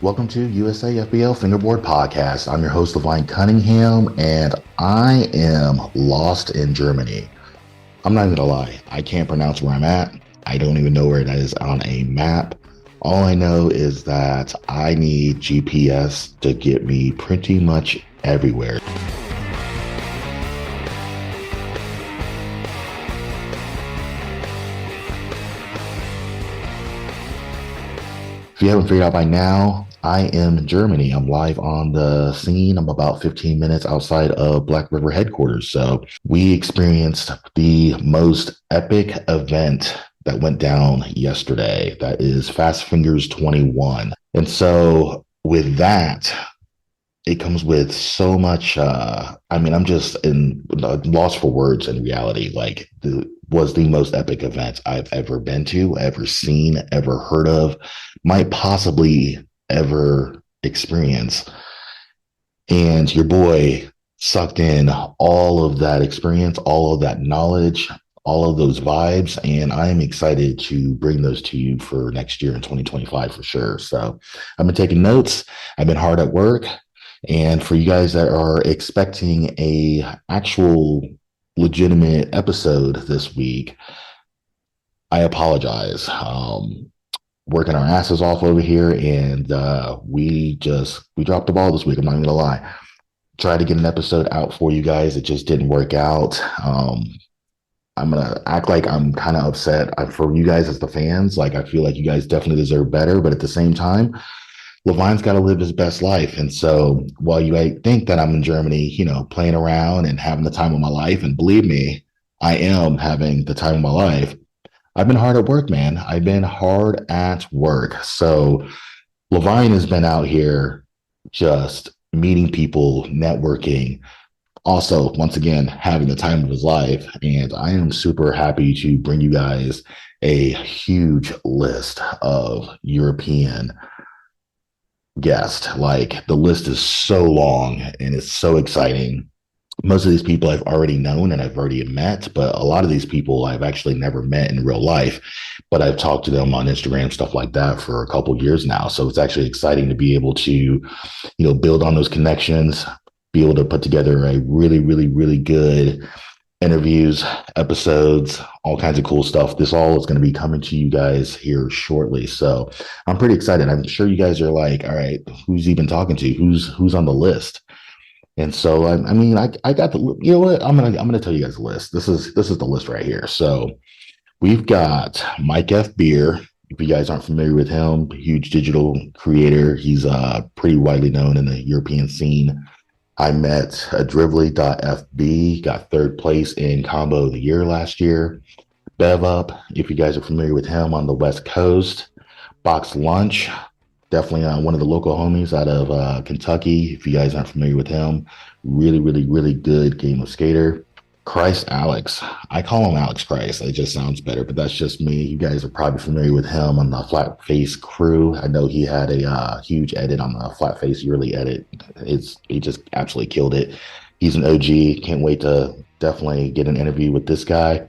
Welcome to USAFBL Fingerboard Podcast. I'm your host, Levine Cunningham, and I am lost in Germany. I'm not even gonna lie, I can't pronounce where I'm at. I don't even know where it is on a map. All I know is that I need GPS to get me pretty much everywhere. If you haven't figured out by now, I am in Germany. I'm live on the scene. I'm about 15 minutes outside of Blackriver headquarters. So we experienced the most epic event that went down yesterday. That is Fast Fingers 21. And so with that, it comes with so much. I'm just lost for words in reality. Like, was the most epic event I've ever been to, ever seen, ever heard of, might possibly ever experience. And your boy sucked in all of that experience, all of that knowledge, all of those vibes. And I'm excited to bring those to you for next year in 2025 for sure. So I've been taking notes. I've been hard at work. And for you guys that are expecting a actual legitimate episode this week, I apologize. Working our asses off over here, and we dropped the ball this week. I'm not even gonna lie. Tried to get an episode out for you guys. It just didn't work out. I'm gonna act like I'm kind of upset for you guys as the fans. Like, I feel like you guys definitely deserve better, but at the same time, Levine's got to live his best life. And so while you might think that I'm in Germany, playing around and having the time of my life, and believe me, I am having the time of my life, I've been hard at work, man. I've been hard at work. So Levine has been out here just meeting people, networking, also, once again, having the time of his life. And I am super happy to bring you guys a huge list of European guests. Like, the list is so long and it's so exciting. Most of these people I've already known and I've already met, but a lot of these people I've actually never met in real life, but I've talked to them on Instagram, stuff like that, for a couple of years now. So it's actually exciting to be able to, build on those connections, be able to put together a really, really, really good interviews, episodes, all kinds of cool stuff. This all is going to be coming to you guys here shortly. So I'm pretty excited. I'm sure you guys are like, all right, who's he been talking to? Who's on the list? And so, I got the, you know what? I'm going to tell you guys the list. This is the list right here. So we've got Mike F. Beer. If you guys aren't familiar with him, huge digital creator. He's pretty widely known in the European scene. I met Drively.fb, got third place in Combo of the Year last year. Bev Up, if you guys are familiar with him, on the West Coast. Box Lunch, definitely one of the local homies out of Kentucky. If you guys aren't familiar with him, really, really, really good game of skater. Christ Alex. I call him Alex Christ. It just sounds better, but that's just me. You guys are probably familiar with him on the Flat Face crew. I know he had a huge edit on the Flat Face yearly edit. He just absolutely killed it. He's an OG. Can't wait to definitely get an interview with this guy.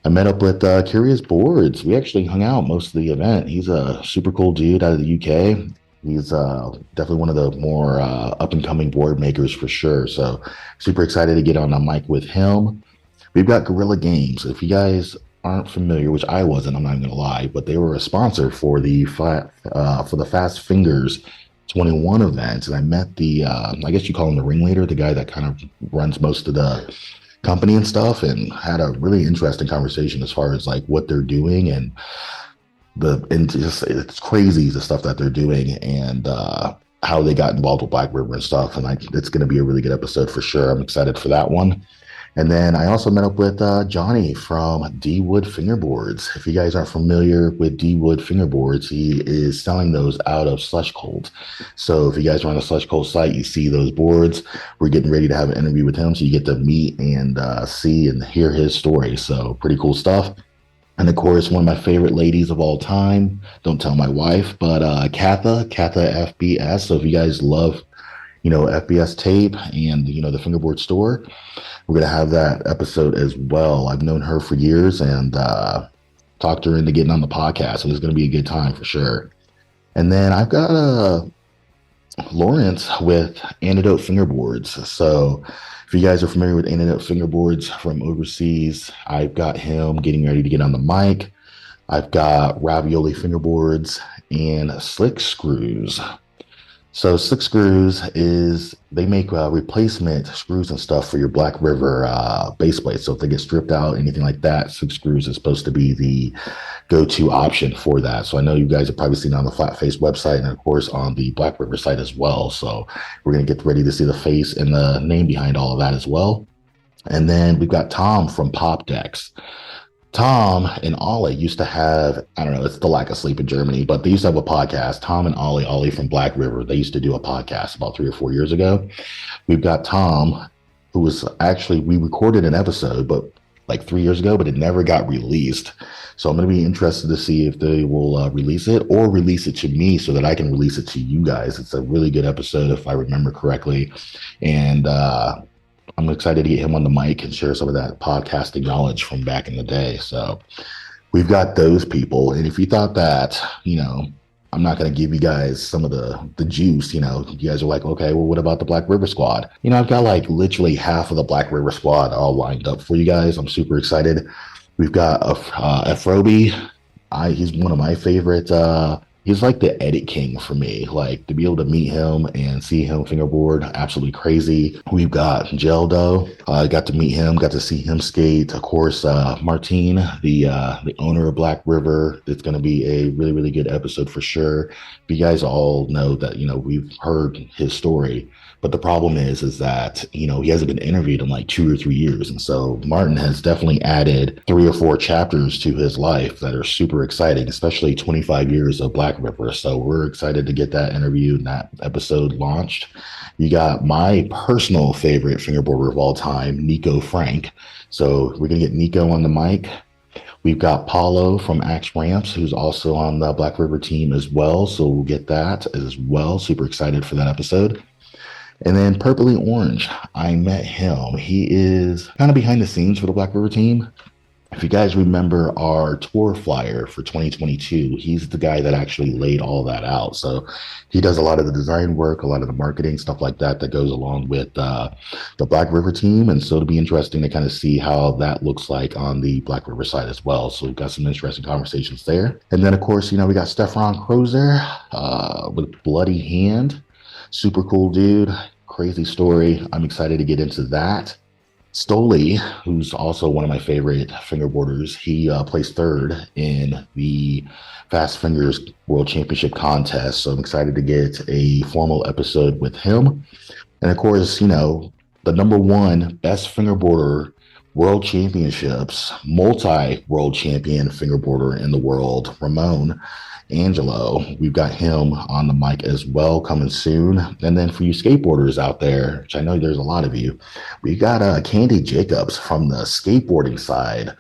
I met up with Curious Boards. We actually hung out most of the event. He's a super cool dude out of the UK. He's definitely one of the more up-and-coming board makers for sure. So super excited to get on a mic with him. We've got Guerrilla Games. If you guys aren't familiar, which I wasn't, I'm not even going to lie, but they were a sponsor for the Fast Fingers 21 event. And I met the, I guess you call him the ringleader, the guy that kind of runs most of the company and stuff, and had a really interesting conversation as far as like what they're doing and it's crazy the stuff that they're doing and how they got involved with Blackriver and stuff. And it's going to be a really good episode for sure. I'm excited for that one. And then I also met up with Johnny from D Wood Fingerboards. If you guys aren't familiar with D Wood Fingerboards, he is selling those out of Slush Cold. So if you guys are on the Slush Cold site, you see those boards. We're getting ready to have an interview with him, so you get to meet and see and hear his story. So pretty cool stuff. And of course, one of my favorite ladies of all time, don't tell my wife, but Katha FBS. So if you guys love, FBS tape and, the fingerboard store, we're going to have that episode as well. I've known her for years and talked her into getting on the podcast. So it's going to be a good time for sure. And then I've got Lawrence with Antidote Fingerboards. So if you guys are familiar with Antidote Fingerboards from overseas, I've got him getting ready to get on the mic. I've got Ravioli Fingerboards and Slick Screws. So Slick Screws is, they make replacement screws and stuff for your Blackriver base plates. So if they get stripped out, anything like that, Slick Screws is supposed to be the go-to option for that. So I know you guys have probably seen it on the Flat Face website and of course on the Blackriver site as well. So we're going to get ready to see the face and the name behind all of that as well. And then we've got Tom from Pop Decks. Tom and Ollie used to have, I don't know, it's the lack of sleep in Germany, but they used to have a podcast. Tom and Ollie from Blackriver, they used to do a podcast about 3 or 4 years ago. We've got Tom, who was actually, we recorded an episode, but like 3 years ago, but it never got released. So I'm going to be interested to see if they will release it or release it to me so that I can release it to you guys. It's a really good episode, if I remember correctly. And, I'm excited to get him on the mic and share some of that podcasting knowledge from back in the day. So we've got those people. And if you thought that, I'm not going to give you guys some of the juice, you guys are like, okay, well, what about the Blackriver squad? I've got like literally half of the Blackriver squad all lined up for you guys. I'm super excited. We've got Afrobi. He's one of my favorite, he's like the edit king for me. Like to be able to meet him and see him fingerboard, absolutely crazy. We've got Geldo. I got to meet him, got to see him skate. Of course, Martine, the owner of Blackriver. It's going to be a really, really good episode for sure. You guys all know that, we've heard his story. But the problem is that, he hasn't been interviewed in like 2 or 3 years. And so Martin has definitely added 3 or 4 chapters to his life that are super exciting, especially 25 years of Blackriver. So we're excited to get that interview and that episode launched. You got my personal favorite fingerboarder of all time, Nico Frank. So we're going to get Nico on the mic. We've got Paulo from Axe Ramps, who's also on the Blackriver team as well. So we'll get that as well. Super excited for that episode. And then Purpley Orange, I met him. He is kind of behind the scenes for the Blackriver team. If you guys remember our tour flyer for 2022, he's the guy that actually laid all that out. So he does a lot of the design work, a lot of the marketing, stuff like that goes along with the Blackriver team. And so it'll be interesting to kind of see how that looks like on the Blackriver side as well. So we've got some interesting conversations there. And then, of course, we got Stefan Crozer with Bloody Hand. Super cool dude, crazy story. I'm excited to get into that. Stoli, who's also one of my favorite fingerboarders, he placed 3rd in the Fast Fingers World Championship contest. So I'm excited to get a formal episode with him. And of course, the #1 best fingerboarder World Championships, multi-world champion fingerboarder in the world, Ramon Angelo. We've got him on the mic as well coming soon. And then for you skateboarders out there, which I know there's a lot of you, we got Candy Jacobs from the skateboarding side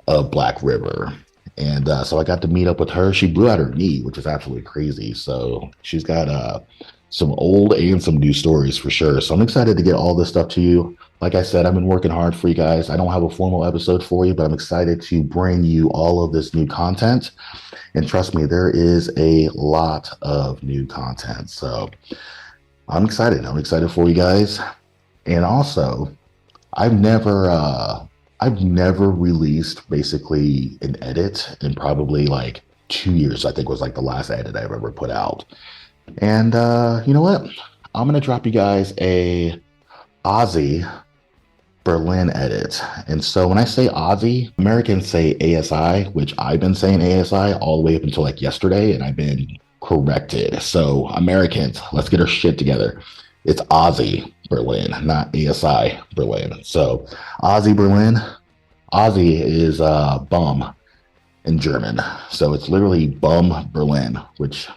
of Blackriver. And so I got to meet up with her. She blew out her knee, which is absolutely crazy. So she's got some old and some new stories for sure. So I'm excited to get all this stuff to you. Like I said, I've been working hard for you guys. I don't have a formal episode for you, but I'm excited to bring you all of this new content. And trust me, there is a lot of new content. So I'm excited. I'm excited for you guys. And also, I've never released basically an edit in probably like 2 years. I think was like the last edit I've ever put out. And you know what? I'm going to drop you guys a ASI Berlin edit. And so when I say ASI, Americans say ASI, which I've been saying ASI all the way up until like yesterday, and I've been corrected. So Americans, let's get our shit together. It's ASI Berlin, not ASI Berlin. So ASI Berlin, ASI is bum in German. So it's literally bum Berlin, which,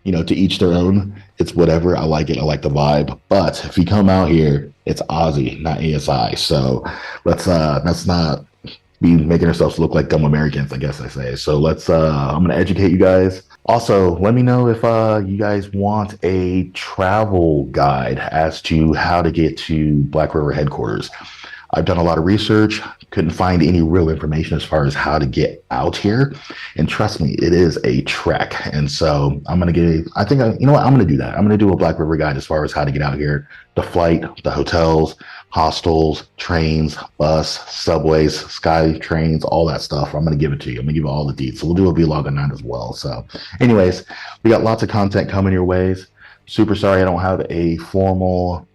to each their own. It's whatever. I like it. I like the vibe. But if you come out here, it's ASI, not ASI. So let's not be making ourselves look like dumb Americans, I guess I say. So I'm going to educate you guys. Also, let me know if you guys want a travel guide as to how to get to Blackriver headquarters. I've done a lot of research, couldn't find any real information as far as how to get out here. And trust me, it is a trek. And so I'm going to you know what? I'm going to do that. I'm going to do a Black River guide as far as how to get out here, the flight, the hotels, hostels, trains, bus, subways, sky trains, all that stuff. I'm going to give it to you. I'm going to give you all the deets. So we'll do a vlog on that as well. So anyways, we got lots of content coming your ways. Super sorry I don't have a formal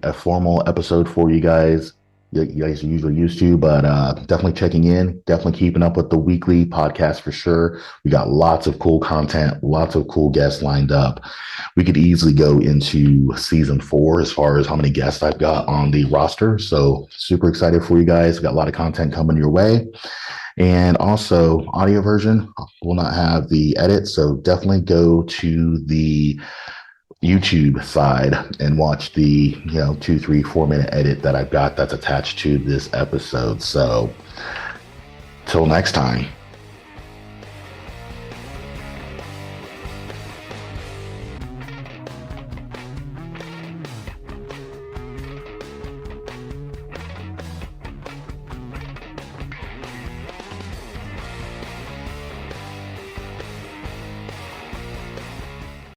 episode for you guys. You guys are usually used to, but definitely checking in, definitely keeping up with the weekly podcast for sure. We got lots of cool content, lots of cool guests lined up. We could easily go into season 4 as far as how many guests I've got on the roster. So super excited for you guys. We got a lot of content coming your way. And also audio version will not have the edit. So definitely go to the YouTube side and watch the 2, 3, 4 minute edit that I've got that's attached to this episode. So till next time.